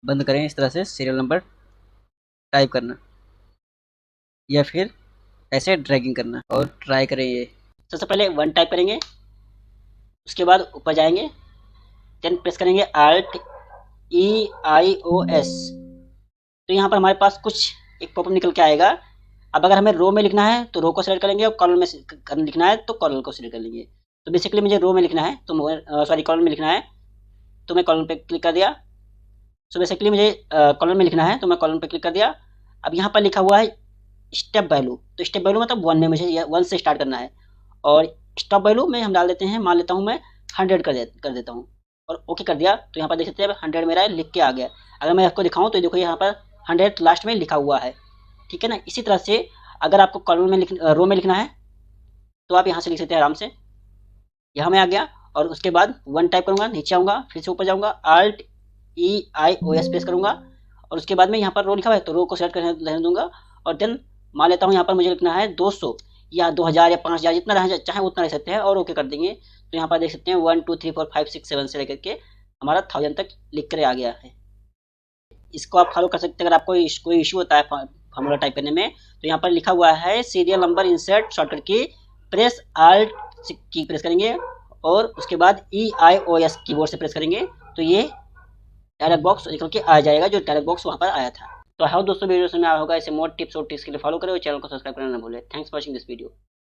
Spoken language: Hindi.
बंद करें इस तरह से सीरियल नंबर टाइप करना, या फिर ऐसे ड्रैगिंग करना और ट्राई करें ये। सबसे पहले 1 टाइप करेंगे, उसके बाद ऊपर जाएंगे, देन प्रेस करेंगे Alt EIOS। तो यहाँ पर हमारे पास कुछ एक पॉपअप निकल के आएगा। अब अगर हमें रो में लिखना है तो रो को सिलेक्ट करेंगे, और कॉलम में लिखना है तो कॉलम को सिलेक्ट कर लेंगे। तो बेसिकली मुझे रो में लिखना है, तो सॉरी कॉलम में लिखना है, तो मैं कॉलम पे क्लिक कर दिया। सो बेसिकली मुझे कॉलम में लिखना है, तो मैं कॉलम पे क्लिक कर दिया। अब यहाँ पर लिखा हुआ है स्टेप वैल्यू, तो स्टेप वैल्यू मतलब 1 में मुझे 1 से स्टार्ट करना है, और स्टॉप वैल्यू में हम डाल देते हैं, मान लेता हूँ मैं 100 कर देता हूँ, और ओके कर दिया। तो यहाँ पर देख सकते हैं 100 मेरा लिख के आ गया। अगर मैं आपको दिखाऊँ तो देखो यहाँ पर 100 लास्ट में लिखा हुआ है, ठीक है ना। इसी तरह से अगर आपको कॉलम में रो में लिखना है तो आप यहाँ से लिख सकते हैं आराम से। यहाँ मैं आ गया, और उसके बाद 1 टाइप करूँगा, नीचे आऊँगा, फिर से ऊपर जाऊँगा, Alt EIOS प्रेस करूँगा, और उसके बाद में यहाँ पर रो लिखा हुआ है तो रो को सेलेक्ट रहने दूंगा, और देन मान लेता हूँ यहाँ पर मुझे लिखना है 200 या 2000 या 5000, जितना रहना चाहे उतना लिख सकते हैं, और ओके कर देंगे। तो यहाँ पर देख सकते हैं 1 2 3 4 5 6 7 से लेकर के हमारा 1000 तक लिख कर आ गया है। इसको आप फॉलो कर सकते हैं। अगर आपको कोई इशू होता है फॉर्मूला टाइप करने में, तो यहाँ पर लिखा हुआ है सीरियल नंबर इंसर्ट शॉर्टकट की, प्रेस Alt की प्रेस करेंगे, और उसके बाद EIOS कीबोर्ड से प्रेस करेंगे, तो ये डायलॉग बॉक्स निकल के आ जाएगा, जो डायलॉग बॉक्स वहाँ पर आया था। तो हाँ दोस्तों, वीडियो समझ में आया होगा। ऐसे मोर टिप्स और ट्रिक्स के लिए फॉलो करें और चैनल को सब्सक्राइब करना ना भूलें। Thanks for watching this video.